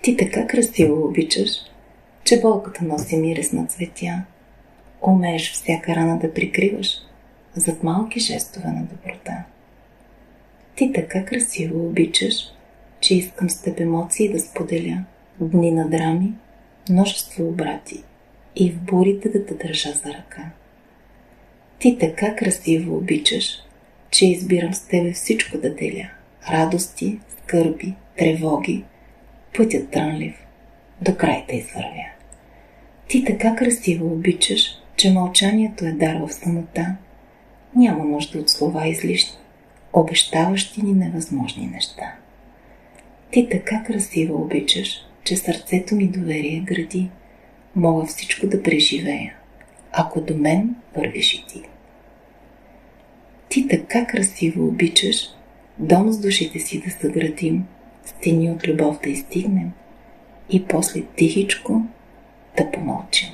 Ти така красиво обичаш, че болката носи мирис на цветя. Умееш всяка рана да прикриваш зад малки жестове на доброта. Ти така красиво обичаш, че искам с теб емоции да споделя, дни на драми, множество обрати и в бурите да те държа за ръка. Ти така красиво обичаш, че избирам с тебе всичко да деля, радости, скърби, тревоги, пътят трънлив, до край те извървя. Ти така красиво обичаш, че мълчанието е дар в самота. Няма нужда от слова излишни, обещаващи ни невъзможни неща. Ти така красиво обичаш, че сърцето ми доверие гради. Мога всичко да преживея, ако до мен вървиш и ти. Ти така красиво обичаш, дом с душите си да съградим, стени от любов да изстигнем и после тихичко да помълчим.